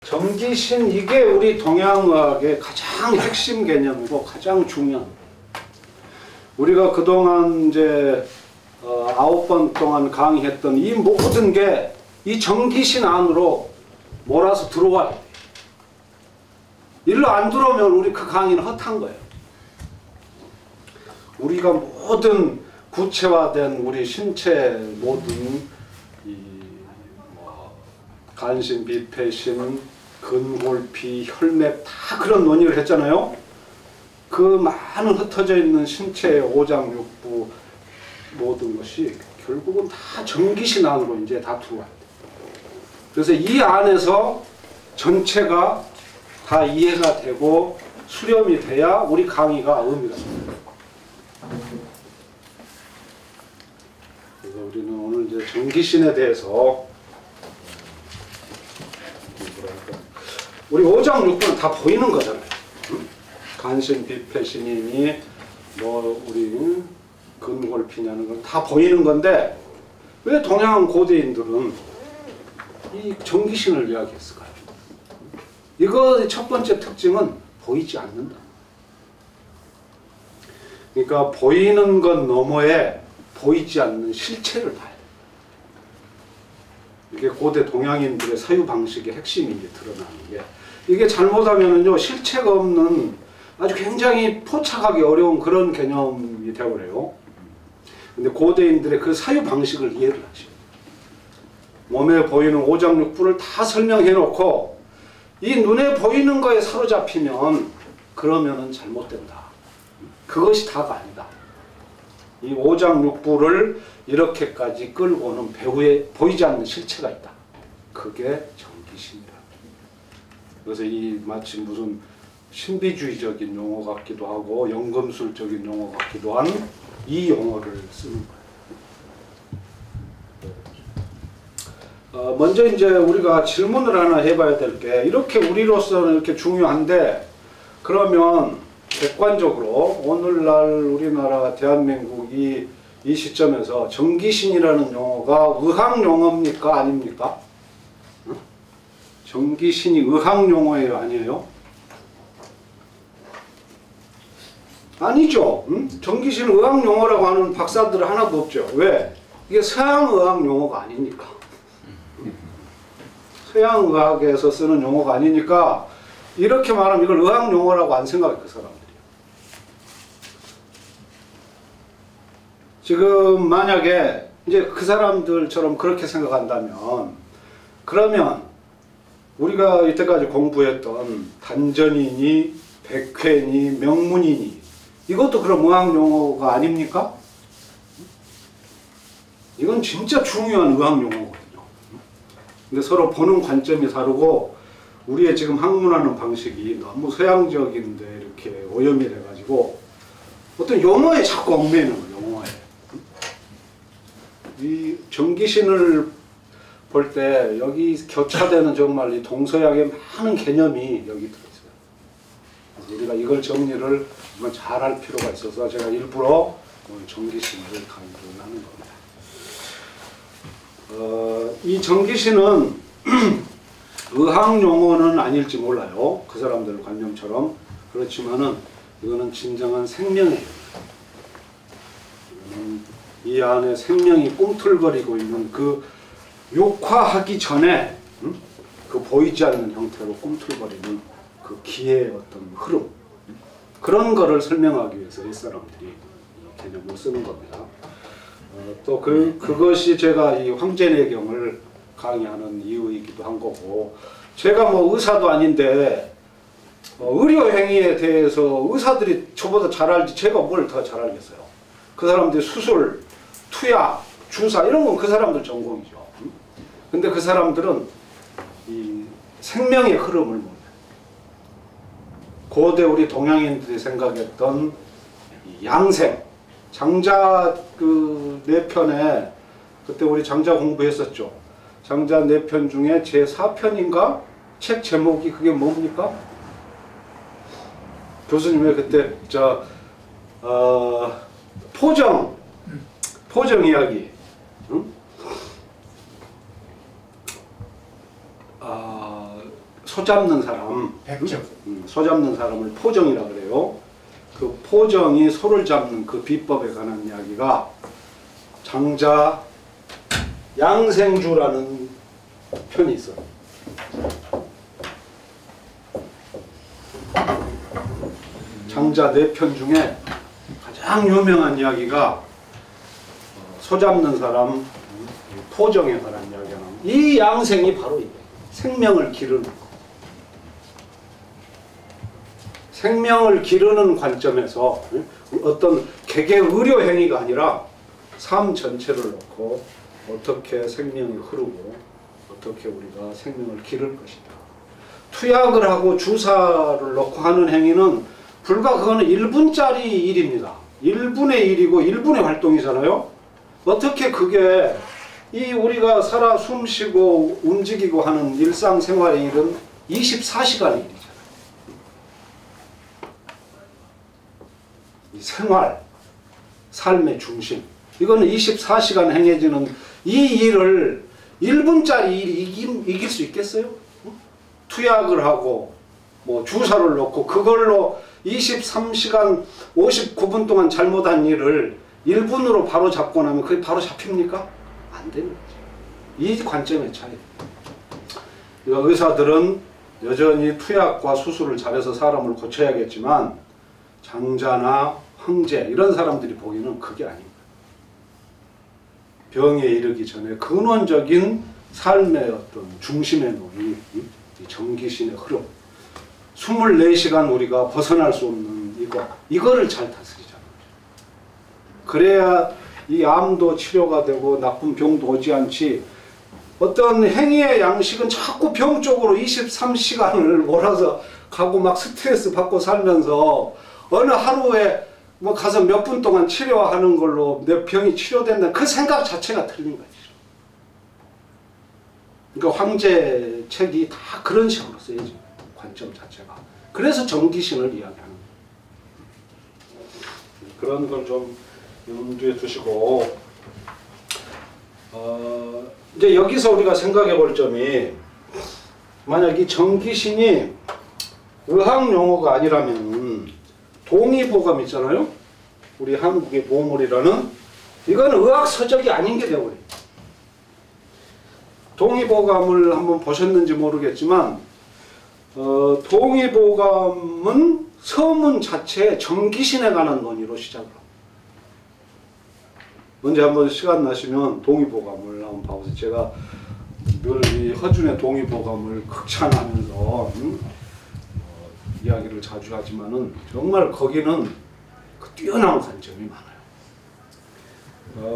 정기신, 이게 우리 동양의학의 가장 핵심 개념이고 가장 중요한. 우리가 그동안 이제 9번 동안 강의했던 이 모든 게 이 정기신 안으로 몰아서 들어와야 돼. 일로 안 들어오면 우리 그 강의는 헛한 거예요. 우리가 모든 구체화된 우리 신체 모든 간신, 비폐신, 근골피, 혈맥 다 그런 논의를 했잖아요. 그 많은 흩어져 있는 신체의 오장육부 모든 것이 결국은 다 정기신 안으로 이제 다 들어와야 돼. 그래서 이 안에서 전체가 다 이해가 되고 수렴이 돼야 우리 강의가 의미가 있습니다. 그래서 우리는 오늘 이제 정기신에 대해서 우리 오장육부는 다 보이는 거잖아요. 간신, 비폐신이니 뭐 우리 근골피냐는 건 다 보이는 건데 왜 동양 고대인들은 이 정기신을 이야기했을까요? 이거 첫 번째 특징은 보이지 않는다. 그러니까 보이는 것 너머에 보이지 않는 실체를 봐야 돼. 이게 고대 동양인들의 사유 방식의 핵심이 이제 드러나는 게, 이게 잘못하면은요 실체가 없는 아주 굉장히 포착하기 어려운 그런 개념이 되어버려요. 근데 고대인들의 그 사유 방식을 이해를 하죠. 몸에 보이는 오장육부를 다 설명해 놓고 이 눈에 보이는 거에 사로잡히면 그러면은 잘못된다. 그것이 다가 아니다. 이 오장육부를 이렇게까지 끌고는 배후에 보이지 않는 실체가 있다. 그게 정기신이다. 그래서 이 마치 무슨 신비주의적인 용어 같기도 하고 연금술적인 용어 같기도 한 이 용어를 쓰는 거예요. 먼저 이제 우리가 질문을 하나 해봐야 될 게, 이렇게 우리로서는 이렇게 중요한데 그러면 객관적으로 오늘날 우리나라 대한민국이 이 시점에서 정기신이라는 용어가 의학 용어입니까? 아닙니까? 정기신이 의학 용어예요? 아니에요? 아니죠. 정기신을 의학 용어라고 하는 박사들은 하나도 없죠. 왜? 이게 서양 의학 용어가 아니니까. 서양 의학에서 쓰는 용어가 아니니까 이렇게 말하면 이걸 의학 용어라고 안 생각해, 그 사람들이. 지금 만약에 이제 그 사람들처럼 그렇게 생각한다면, 그러면 우리가 이때까지 공부했던 단전이니 백회니 명문이니 이것도 그럼 의학 용어가 아닙니까? 이건 진짜 중요한 의학 용어거든요. 근데 서로 보는 관점이 다르고 우리의 지금 학문하는 방식이 너무 서양적인데 이렇게 오염이 돼가지고 어떤 용어에 자꾸 얽매이는 거예요. 용어에. 이 정기신을 볼 때 여기 교차되는 정말 이 동서양의 많은 개념이 여기 들어있어요. 그래서 우리가 이걸 정리를 잘 할 필요가 있어서 제가 일부러 오늘 정기신을 강의를 하는 겁니다. 이 정기신은 의학 용어는 아닐지 몰라요. 그 사람들 관념처럼. 그렇지만은 이거는 진정한 생명이에요. 이 안에 생명이 꿈틀거리고 있는 그 육화하기 전에 그 보이지 않는 형태로 꿈틀거리는 그 기의 어떤 흐름, 그런 거를 설명하기 위해서 옛사람들이 개념을 쓰는 겁니다. 또 그것이 제가 이 황제내경을 강의하는 이유이기도 한 거고, 제가 뭐 의사도 아닌데 의료행위에 대해서 의사들이 저보다 잘 알지 제가 뭘 더 잘 알겠어요. 그 사람들이 수술, 투약, 주사 이런 건 그 사람들 전공이죠. 근데 그 사람들은 이 생명의 흐름을 모르는, 고대 우리 동양인들이 생각했던 이 양생, 장자 그 4편에 그때 우리 장자 공부했었죠. 장자 4편 중에 제 4편인가? 책 제목이 그게 뭡니까? 교수님 왜 그때 포정 이야기, 응? 소 잡는 사람, 백정. 소 잡는 사람을 포정이라 그래요. 그 포정이 소를 잡는 그 비법에 관한 이야기가 장자 양생주라는 편이 있어요. 장자 4편 중에 가장 유명한 이야기가 소 잡는 사람 포정에 관한 이야기가 나옵니다. 이 양생이 바로 이거예요. 생명을 기르는 거. 생명을 기르는 관점에서 어떤 개개 의료 행위가 아니라 삶 전체를 놓고 어떻게 생명이 흐르고 어떻게 우리가 생명을 기를 것이다. 투약을 하고 주사를 놓고 하는 행위는 불과 그거는 1분짜리 일입니다. 1분의 일이고 1분의 활동이잖아요. 어떻게 그게 이 우리가 살아 숨쉬고 움직이고 하는 일상생활의 일은 24시간의 일이잖아요. 이 생활, 삶의 중심. 이거는 24시간 행해지는 이 일을 1분짜리 일이 이길 수 있겠어요? 투약을 하고 뭐 주사를 놓고 그걸로 23시간 59분 동안 잘못한 일을 1분으로 바로 잡고 나면 그게 바로 잡힙니까? 안 되는 거죠. 이 관점의 차이. 의사들은 여전히 투약과 수술을 잘해서 사람을 고쳐야겠지만 장자나 황제 이런 사람들이 보기에는 그게 아닙니다. 병에 이르기 전에 근원적인 삶의 어떤 중심에 놓인 이 정기신의 흐름, 24시간 우리가 벗어날 수 없는 이거를 잘 다스리자는 거죠. 그래야 이 암도 치료가 되고 나쁜 병도 오지 않지. 어떤 행위의 양식은 자꾸 병 쪽으로 23시간을 몰아서 가고 막 스트레스 받고 살면서 어느 하루에 뭐 가서 몇 분 동안 치료하는 걸로 내 병이 치료된다. 그 생각 자체가 틀린 거죠. 그러니까 황제 책이 다 그런 식으로 쓰여져. 관점 자체가. 그래서 정기신을 이야기하는 거예요. 그런 걸 좀 염두에 두시고 이제 여기서 우리가 생각해 볼 점이 만약 이 정기신이 의학 용어가 아니라면 동의보감 있잖아요. 우리 한국의 보물이라는 이건 의학 서적이 아닌 게 되어버려요. 동의보감을 한번 보셨는지 모르겠지만 동의보감은 서문 자체에 정기신에 관한 논의로 시작을 합니다. 언제 한번 시간 나시면 동의보감을 한번 봐보세요. 제가 늘 이 허준의 동의보감을 극찬하면서 이야기를 자주 하지만은 정말 거기는 그 뛰어난 관점이 많아요.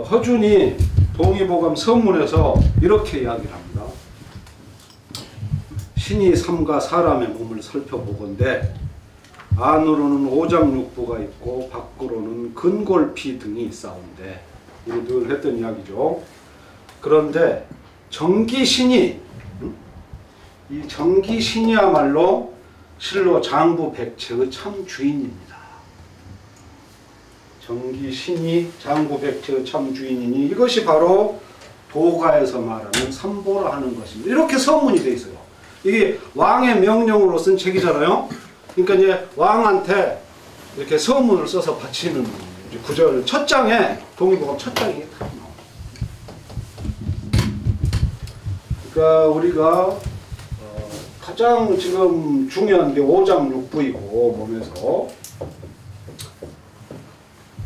허준이 동의보감 서문에서 이렇게 이야기를 합니다. 신이 삼가 사람의 몸을 살펴보건대 안으로는 오장육부가 있고 밖으로는 근골피 등이 있사온데 우리 늘 했던 이야기죠. 그런데 정기신이 이 정기신이야말로 실로 장부 백체의 참 주인입니다. 정기신이 장부 백체의 참 주인이니 이것이 바로 도가에서 말하는 삼보라 하는 것입니다. 이렇게 서문이 되어 있어요. 이게 왕의 명령으로 쓴 책이잖아요. 그러니까 이제 왕한테 이렇게 서문을 써서 바치는 구절 첫 장에 동의보감 첫 장이 다 나옵니다. 그러니까 우리가 가장 지금 중요한 게 오장육부이고 몸에서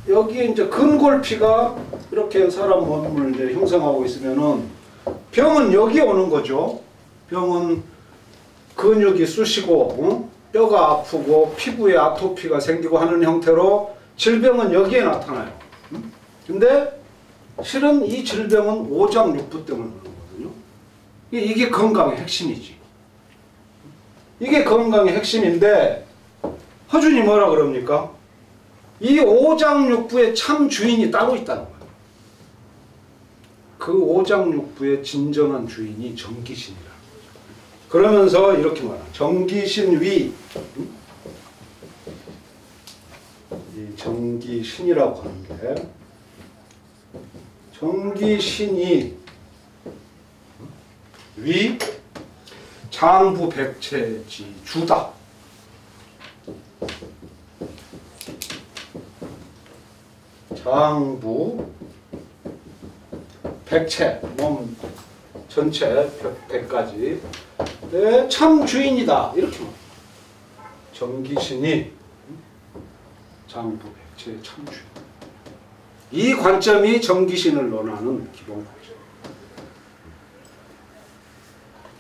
여기에 이제 근골피가 이렇게 사람 몸을 이제 형성하고 있으면은 병은 여기에 오는 거죠. 병은 근육이 쑤시고 뼈가 아프고 피부에 아토피가 생기고 하는 형태로 질병은 여기에 나타나요. 근데 실은 이 질병은 오장육부 때문에 오는 거거든요. 이게 건강의 핵심이지. 이게 건강의 핵심인데 허준이 뭐라 그럽니까? 이 오장육부의 참 주인이 따로 있다는 거예요. 그 오장육부의 진정한 주인이 정기신이라는 거죠. 그러면서 이렇게 말합니다. 정기신위 이 정기신이라고 하는 게 정기신이 위 장부 백체지 주다. 장부 백체 몸 전체 100가지 네, 참 주인이다 이렇게 말합니다. 정기신이 장부 백체의 참 주인. 이 관점이 정기신을 논하는 기본 관점.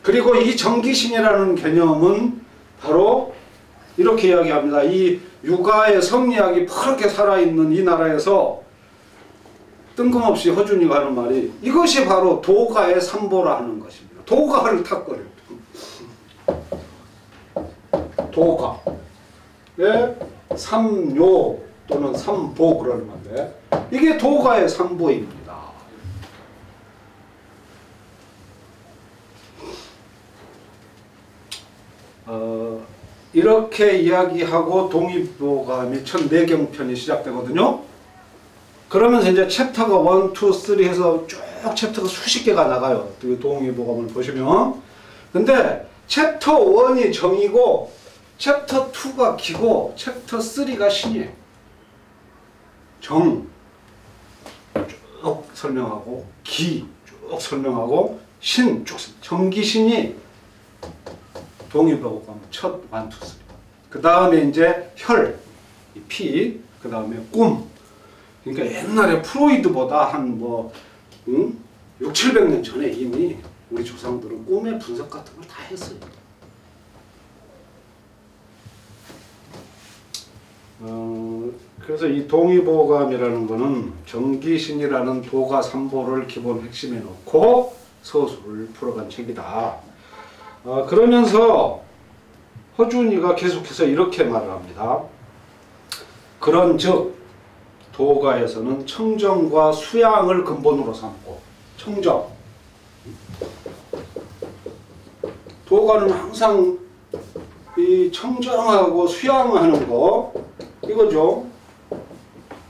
그리고 이 정기신이라는 개념은 바로 이렇게 이야기합니다. 이 육아의 성리학이 퍼렇게 살아있는 이 나라에서 뜬금없이 허준이가 하는 말이 이것이 바로 도가의 삼보라 하는 것입니다. 도가를 탁거려요. 도가. 네? 삼요 또는 삼보 그러는 건데 이게 도가의 삼보입니다. 이렇게 이야기하고 동의보감이 1004경편이 시작되거든요. 그러면서 이제 챕터가 1, 2, 3 해서 쭉 챕터가 수십 개가 나가요. 동의보감을 보시면. 근데 챕터 1이 정이고 챕터 2가 기고 챕터 3가 신이에요. 정 쭉 설명하고 기 쭉 설명하고 신 쭉 정기신이 동의보감 첫 1, 2, 3. 그 다음에 이제 혈, 피, 그 다음에 꿈. 그러니까 옛날에 프로이드보다 한 뭐 6, 700년 전에 이미 우리 조상들은 꿈의 분석 같은 걸 다 했어요. 그래서 이 동의보감이라는 거는 정기신이라는 도가 삼보를 기본 핵심에 놓고 서술을 풀어간 책이다. 그러면서 허준이가 계속해서 이렇게 말을 합니다. 그런즉 도가에서는 청정과 수양을 근본으로 삼고 청정 도가는 항상 이 청정하고 수양하는 거 이거죠.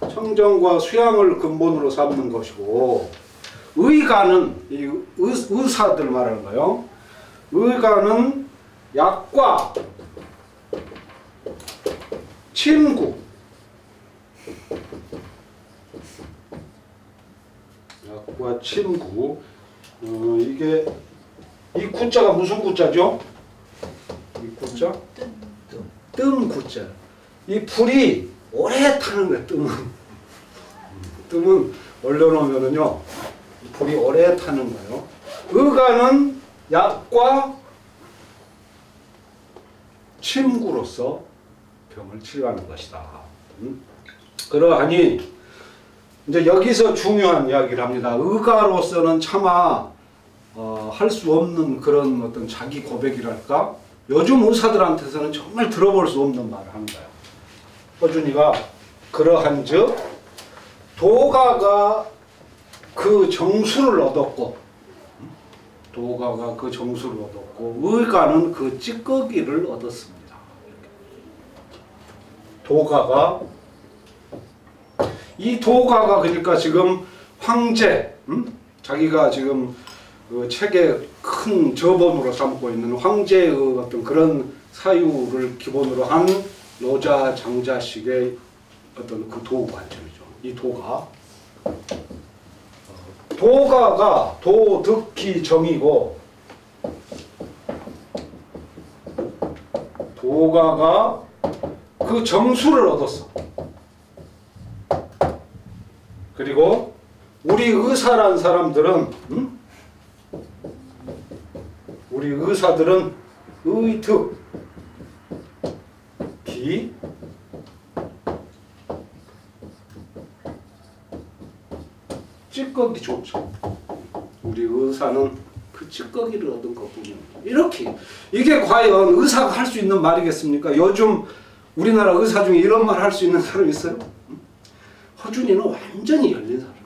청정과 수양을 근본으로 삼는 것이고 의가는 이 의사들 말하는 거예요. 의가는 약과 침구 약과 침구 이게 이 구자가 무슨 구자죠? 이 구자? 뜸 구자. 이 불이 오래 타는 거예요. 뜸은 얼려놓으면은요 불이 오래 타는 거예요. 의가는 약과 침구로서 병을 치료하는 것이다. 그러하니 이제 여기서 중요한 이야기를 합니다. 의가로서는 차마 할 수 없는 그런 어떤 자기 고백이랄까? 요즘 의사들한테서는 정말 들어볼 수 없는 말을 하는 거예요. 허준이가 그러한즉 도가가 그 정수를 얻었고 도가가 그 정수를 얻었고 의가는 그 찌꺼기를 얻었습니다. 도가가 이 도가가 그러니까 지금 황제 자기가 지금 그 책에 큰 저본으로 삼고 있는 황제의 어떤 그런 사유를 기본으로 한 노자 장자식의 어떤 그 도 관점이죠. 이 도가 도가가 도득기 정이고 도가가 그 정수를 얻었어. 그리고 우리 의사란 사람들은 우리 의사들은 의득 기 찌꺼기 좋죠. 우리 의사는 그 찌꺼기를 얻은 것뿐입니다. 이렇게 이게 과연 의사가 할 수 있는 말이겠습니까? 요즘 우리나라 의사 중에 이런 말 할 수 있는 사람 있어요? 허준이는 완전히 열린 사람이에요.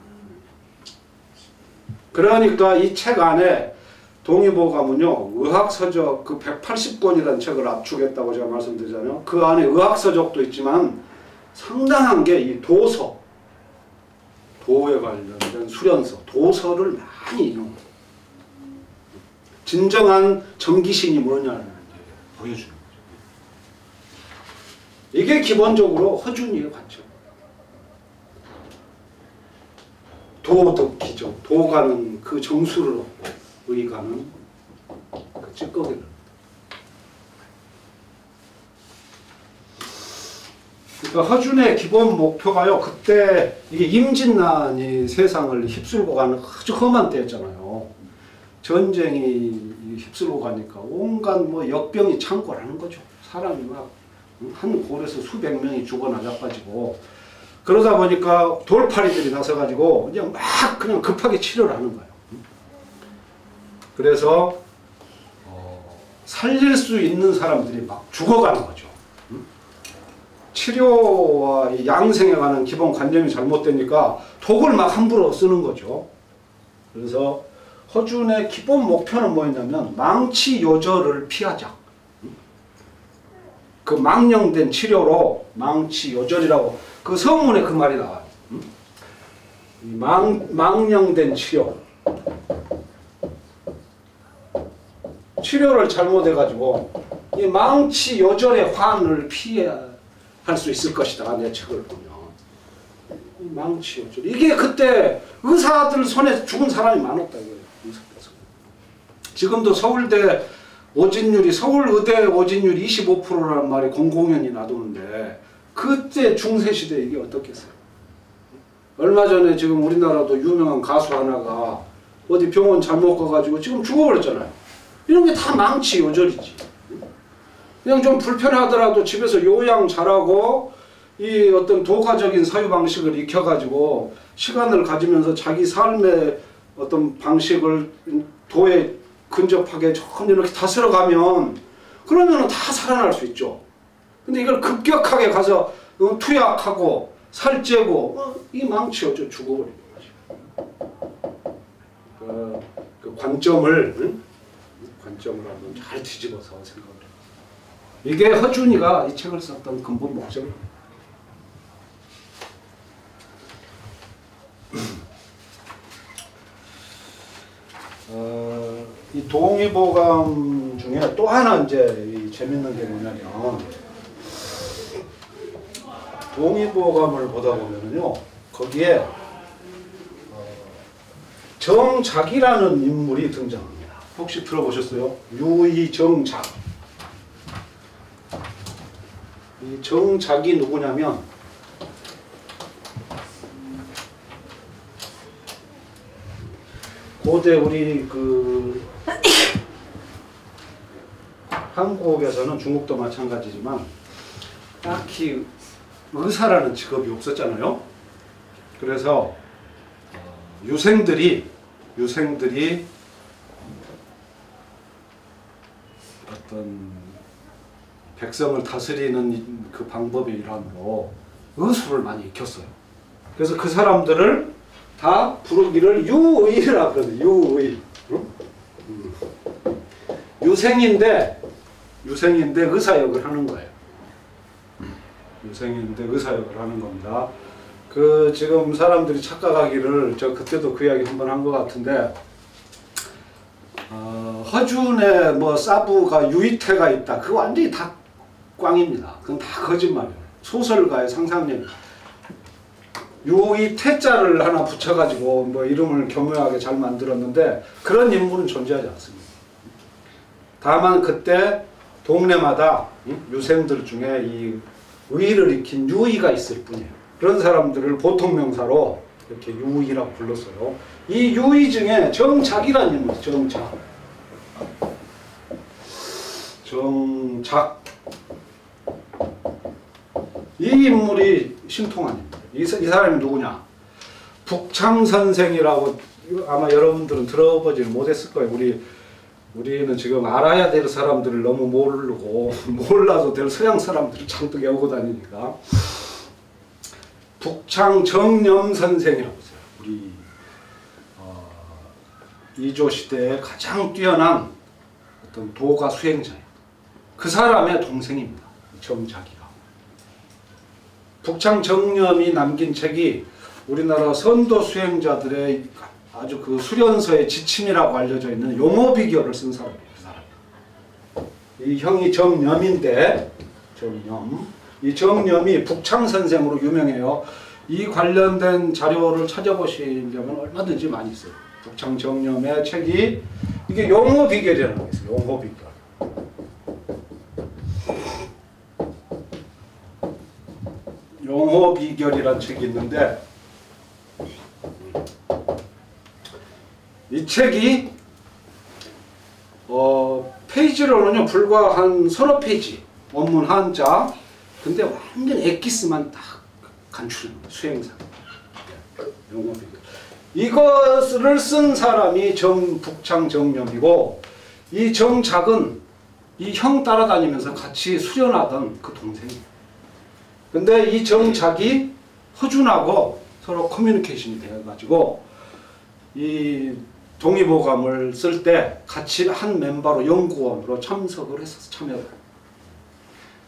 그러니까 이 책 안에 동의보감은요 의학서적 그 180권이라는 책을 압축했다고 제가 말씀드리잖아요. 그 안에 의학서적도 있지만 상당한 게 이 도서 도에 관련된 수련서 도서를 많이 인용해요. 진정한 정기신이 뭐냐를 보여주는 거죠. 이게 기본적으로 허준이의 관점. 도덕기죠. 도가는 그 정수를 얻고 의가는 그 찌꺼기를. 그러니까 허준의 기본 목표가요. 그때 이게 임진난이 세상을 휩쓸고 가는 아주 험한 때였잖아요. 전쟁이 휩쓸고 가니까 온갖 뭐 역병이 창궐하는 거죠. 사람이 막 한 골에서 수백 명이 죽어나가가지고 그러다 보니까 돌팔이들이 나서가지고 그냥 막 그냥 급하게 치료를 하는 거예요. 그래서 살릴 수 있는 사람들이 막 죽어가는 거죠. 치료와 양생에 관한 기본 관념이 잘못되니까 독을 막 함부로 쓰는 거죠. 그래서 허준의 기본 목표는 뭐였냐면 망치요절을 피하자. 그 망령된 치료로 망치요절이라고 그 서문에 그 말이 나와요. 망령된 치료. 치료를 잘못해가지고 이 망치요절의 환을 피해야 할 수 있을 것이다. 내 책을 보면. 망치요절. 이게 그때 의사들 손에 죽은 사람이 많았다. 이거예요. 지금도 서울대 오진율이 서울의대 오진율이 25%라는 말이 공공연히 나도는데 그때 중세시대 이게 어떻겠어요? 얼마 전에 지금 우리나라도 유명한 가수 하나가 어디 병원 잘못 가가지고 지금 죽어버렸잖아요. 이런 게 다 망치 요절이지. 그냥 좀 불편하더라도 집에서 요양 잘하고 이 어떤 도가적인 사유 방식을 익혀가지고 시간을 가지면서 자기 삶의 어떤 방식을 도에 근접하게 조금 이렇게 다스려가면 그러면 다 살아날 수 있죠. 근데 이걸 급격하게 가서 투약하고 살째고 이 망치요. 죽어버리는 거죠. 그 관점을 한번 잘 뒤집어서 생각을 해요. 이게 허준이가 이 책을 썼던 근본 목적입니다. 이 동의보감 중에 또 하나 이제 재밌는 게 뭐냐면 동의보감을 보다 보면요 거기에 정작이라는 인물이 등장합니다. 혹시 들어보셨어요? 유의정작. 이 정작이 누구냐면 고대 우리 그 한국에서는 중국도 마찬가지지만 딱히 의사라는 직업이 없었잖아요. 그래서 유생들이 어떤 백성을 다스리는 그 방법의 일환으로 의술을 많이 익혔어요. 그래서 그 사람들을 다 부르기를 유의라 그러거든요. 유의. 유생인데 의사 역을 하는 거예요. 유생인데 의사 역을 하는 겁니다. 그 지금 사람들이 착각하기를 저 그때도 그 이야기 한번 한 것 같은데 허준의 뭐 사부가 유의태가 있다. 그거 완전히 다 꽝입니다. 그건 다 거짓말이에요. 소설가의 상상력. 유의태자를 하나 붙여가지고 뭐 이름을 교묘하게 잘 만들었는데 그런 인물은 존재하지 않습니다. 다만 그때 동네마다 유생들 중에 이 의를 익힌 유의가 있을 뿐이에요. 그런 사람들을 보통 명사로 이렇게 유의라고 불렀어요. 이 유의 중에 정작이라는 인물이 정작. 이 인물이 신통한입니다. 이 사람이 누구냐? 북창선생이라고 아마 여러분들은 들어보지 못했을 거예요. 우리는 지금 알아야 될 사람들을 너무 모르고 몰라도 될 서양 사람들을 잔뜩 외우고 다니니까 북창정념선생이라고 있어요. 우리 이조 시대에 가장 뛰어난 어떤 도가 수행자예요. 그 사람의 동생입니다. 정작이가. 북창정념이 남긴 책이 우리나라 선도 수행자들의 아주 그 수련서의 지침이라고 알려져 있는 용어비결을 쓴 사람이에요. 그 사람. 이 형이 정념인데 정념. 이 정념이 북창선생으로 유명해요. 이 관련된 자료를 찾아보시려면 얼마든지 많이 있어요. 북창정념의 책이 이게 용어비결이라는 게 있어요. 용어비결. 용어비결이라는 책이 있는데 이 책이 페이지로는요 불과 한 서너 페이지 원문 한자. 근데 완전 엑기스만 딱 간추립니다. 수행사. 용어비결. 이것을 쓴 사람이 북창정념이고 이 정작은 이 형 따라다니면서 같이 수련하던 그 동생이에요. 근데 이 정작이 허준하고 서로 커뮤니케이션이 되어가지고 이 동의보감을 쓸 때 같이 한 멤버로 연구원으로 참석을 했어서 참여를.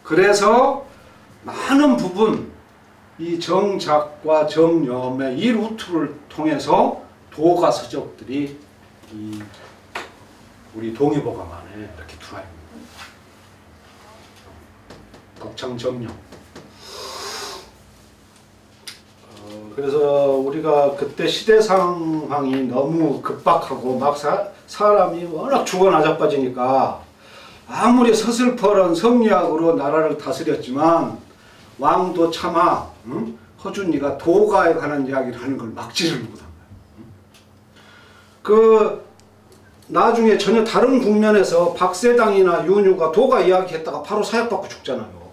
그래서 많은 부분 이 정작과 정념의 이 루트를 통해서 도가 서적들이 이 우리 동의보감 안에 이렇게 들어와 있습니다. 북창정념. 그래서 우리가 그때 시대 상황이 너무 급박하고 막 사람이 워낙 죽어나자빠지니까 아무리 서슬퍼런 성리학으로 나라를 다스렸지만 왕도 차마 허준이가 도가에 관한 이야기를 하는 걸 막지를 못한 거예요. 그 나중에 전혀 다른 국면에서 박세당이나 윤유가 도가 이야기했다가 바로 사약받고 죽잖아요.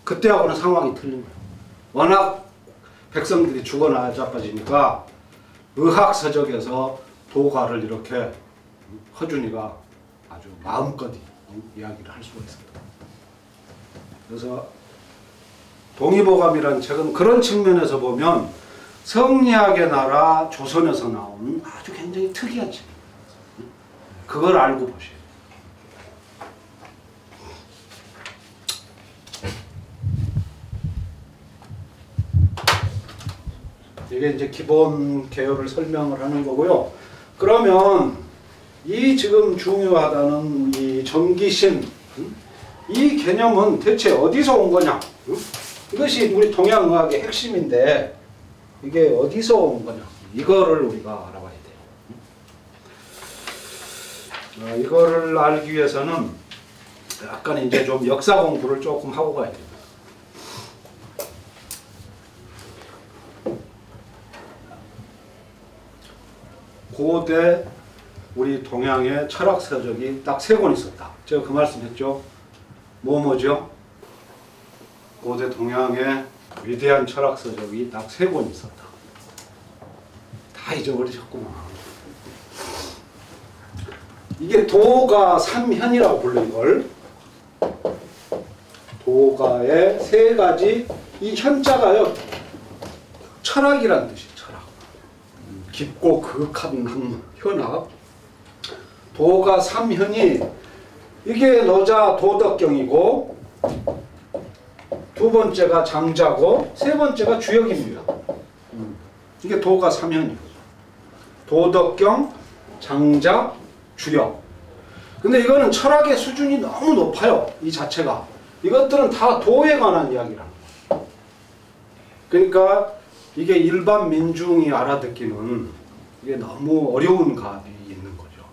그때하고는 상황이 틀린 거예요. 워낙 백성들이 죽어나자빠지니까 의학서적에서 도가를 이렇게 허준이가 아주 마음껏 이야기를 할 수가 있습니다. 그래서 동의보감이라는 책은 그런 측면에서 보면 성리학의 나라 조선에서 나온 아주 굉장히 특이한 책입니다. 그걸 알고 보세요. 이게 이제 기본 개요를 설명을 하는 거고요. 그러면 이 지금 중요하다는 이 정기신, 이 개념은 대체 어디서 온 거냐? 이것이 우리 동양의학의 핵심인데 이게 어디서 온 거냐? 이거를 우리가 알아봐야 돼요. 이거를 알기 위해서는 약간 이제 좀 역사 공부를 조금 하고 가야 됩니다. 고대 우리 동양의 철학 서적이 딱 3권 있었다. 제가 그 말씀했죠. 뭐죠? 고대 동양의 위대한 철학 서적이 딱 3권 있었다. 다 잊어버리셨구나. 이게 도가 삼현이라고 불러 이걸. 도가의 3가지 이 현자가요 철학이란 뜻이에요. 철학. 깊고 그윽한 현학. 도가 삼현이 이게 너자 도덕경이고 두 번째가 장자고 세 번째가 주역입니다. 이게 도가 삼현이에요. 도덕경, 장자, 주역. 근데 이거는 철학의 수준이 너무 높아요. 이 자체가. 이것들은 다 도에 관한 이야기라는 거예요. 그러니까 이게 일반 민중이 알아듣기는 이게 너무 어려운 값이 있는 거죠.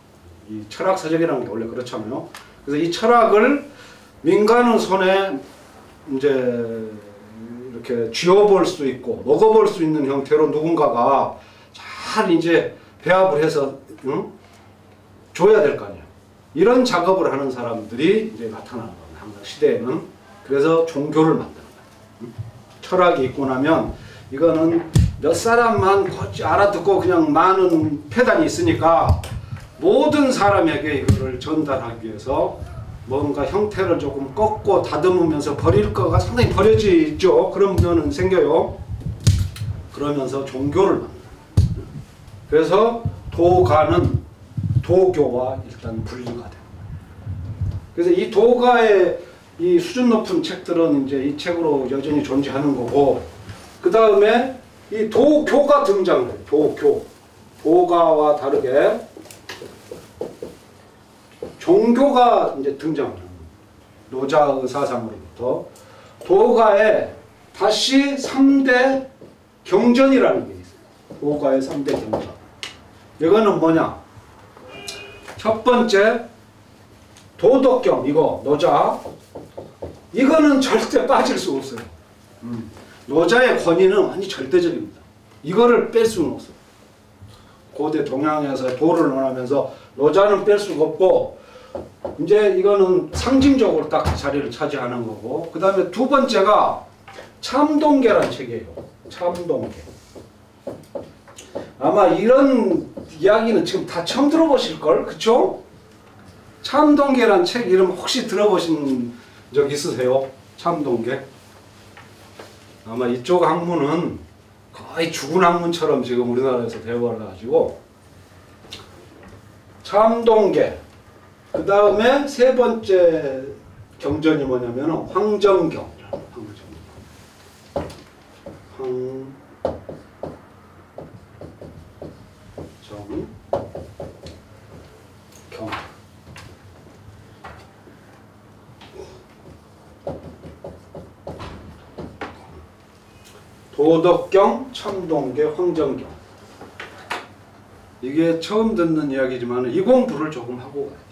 이 철학 서적이라는 게 원래 그렇잖아요. 그래서 이 철학을 민간의 손에 이제 이렇게 쥐어볼 수 있고 먹어볼 수 있는 형태로 누군가가 잘 이제 배합을 해서 줘야 될 거 아니에요. 이런 작업을 하는 사람들이 이제 나타나는 겁니다. 항상 시대에는. 그래서 종교를 만드는 거예요. 철학이 있고 나면 이거는 몇 사람만 알아듣고 그냥 많은 폐단이 있으니까 모든 사람에게 이거를 전달하기 위해서 뭔가 형태를 조금 꺾고 다듬으면서 버릴 거가 상당히 버려지죠. 그런 면은 생겨요. 그러면서 종교를 만들어요. 그래서 도가는 도교와 일단 분리가 돼요. 그래서 이 도가의 이 수준 높은 책들은 이제 이 책으로 여전히 존재하는 거고, 그 다음에 이 도교가 등장해요. 도교. 도가와 다르게 종교가 이제 등장합니다. 노자의 사상으로부터 도가에 다시 3대 경전이라는 게 있어요. 도가의 3대 경전. 이거는 뭐냐? 첫 번째 도덕경, 이거 노자. 이거는 절대 빠질 수 없어요. 노자의 권위는 완전 절대적입니다. 이거를 뺄 수는 없어요. 고대 동양에서 도를 논하면서 노자는 뺄 수가 없고, 이제 이거는 상징적으로 딱 자리를 차지하는 거고, 그 다음에 두 번째가 참동계라는 책이에요. 참동계. 아마 이런 이야기는 지금 다 처음 들어보실걸? 그쵸? 참동계라는 책 이름 혹시 들어보신 적 있으세요? 참동계? 아마 이쪽 학문은 거의 죽은 학문처럼 지금 우리나라에서 대우를 해가지고, 참동계. 그 다음에 세 번째 경전이 뭐냐면 황정경. 황정경. 도덕경, 참동계, 황정경. 이게 처음 듣는 이야기지만 이 공부를 조금 하고 가야 돼.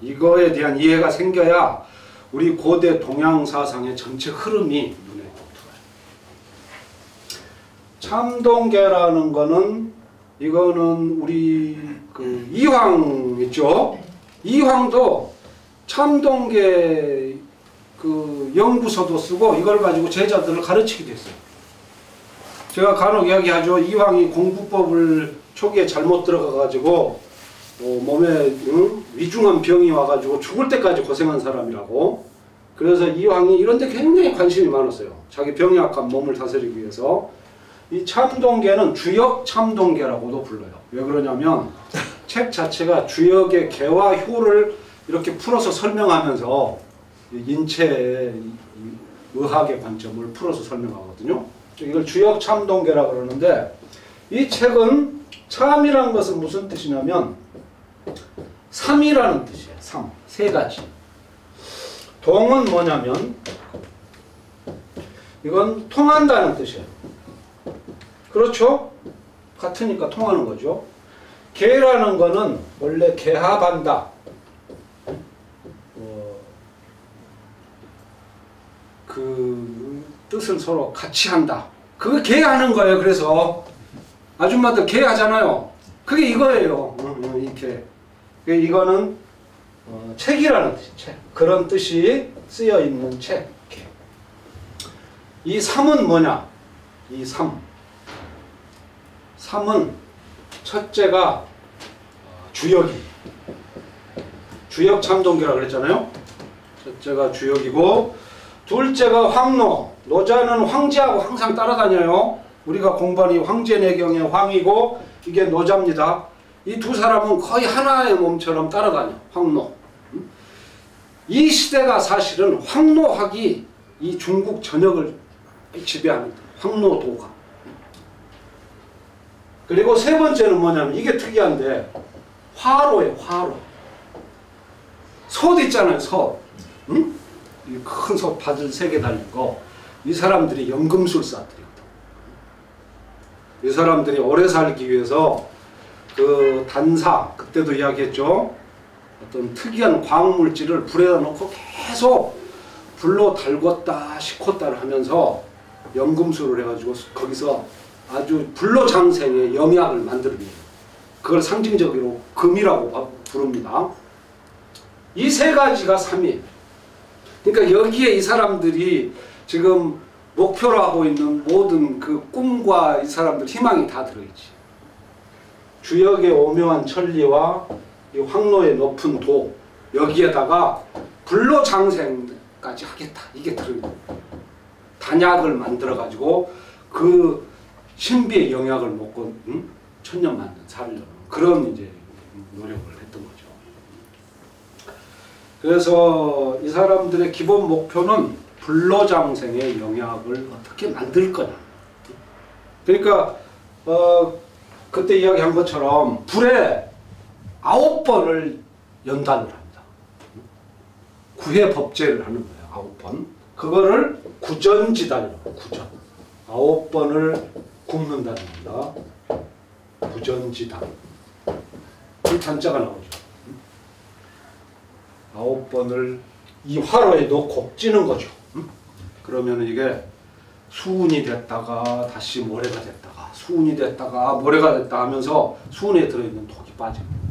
이거에 대한 이해가 생겨야 우리 고대 동양 사상의 전체 흐름이 눈에 들어와요. 참동계라는 거는, 이거는 우리 그 이황 있죠? 이황도 참동계 그 연구서도 쓰고 이걸 가지고 제자들을 가르치기도 했어요. 제가 간혹 이야기하죠. 이황이 공부법을 초기에 잘못 들어가가지고 몸에 위중한 병이 와가지고 죽을 때까지 고생한 사람이라고. 그래서 이황이 이런 데 굉장히 관심이 많았어요. 자기 병이 약한 몸을 다스리기 위해서. 이 참동계는 주역 참동계라고도 불러요. 왜 그러냐면 책 자체가 주역의 계와 효를 이렇게 풀어서 설명하면서 인체의 의학의 관점을 풀어서 설명하거든요. 이걸 주역 참동계라고 그러는데, 이 책은 참이라는 것은 무슨 뜻이냐면 삼이라는 뜻이에요. 삼, 세 가지. 동은 뭐냐면 이건 통한다는 뜻이에요. 그렇죠? 같으니까 통하는 거죠. 계라는 거는 원래 계합한다. 그 뜻을 서로 같이 한다. 그거 계하는 거예요. 그래서 아줌마들 계하잖아요. 그게 이거예요. 이렇게. 이거는 책이라는 뜻이, 책. 그런 뜻이 쓰여 있는 책. 이 삼은 뭐냐? 이 삼. 삼은 첫째가 주역이. 주역 참동계라고 그랬잖아요. 첫째가 주역이고, 둘째가 황노. 노자는 황제하고 항상 따라다녀요. 우리가 공부한 이 황제내경의 황이고 이게 노자입니다. 이 두 사람은 거의 하나의 몸처럼 따라다녀. 황노. 이 시대가 사실은 황노학이 이 중국 전역을 지배합니다. 황노도가. 그리고 세 번째는 뭐냐면 이게 특이한데 화로예요. 화로. 솥 있잖아요. 솥. 응? 큰 솥 바들 3개 달린 거. 이 사람들이 연금술사들이거든. 이 사람들이 오래 살기 위해서 그 단사, 그때도 이야기했죠. 어떤 특이한 광물질을 불에다 놓고 계속 불로 달궜다 식혔다를 하면서 연금술을 해가지고 거기서 아주 불로장생의 영약을 만들어내요. 그걸 상징적으로 금이라고 부릅니다. 이 세 가지가 삼이에요. 그러니까 여기에 이 사람들이 지금 목표로 하고 있는 모든 그 꿈과 이 사람들 희망이 다 들어있지. 주역의 오묘한 천리와 이 황노의 높은 도, 여기에다가 불로장생까지 하겠다. 이게 들어있는 단약을 만들어가지고 그 신비의 영약을 먹고 천년만년 살려는 그런 이제 노력을 했던 거죠. 그래서 이 사람들의 기본 목표는 불로장생의 영약을 어떻게 만들 거냐. 그러니까 그때 이야기한 것처럼 불에 9번을 연단을 합니다. 구해 법제를 하는 거예요. 9번. 그거를 구전지단이라고. 구전. 9번을 굽는다는 겁니다. 구전지단. 이 단자가 나오죠. 9번을 이 화로에 넣고 찌는 거죠. 그러면 이게 수은이 됐다가 다시 모래가 됐다가 수은이 됐다가 모래가 됐다 하면서 수은에 들어있는 독이 빠집니다.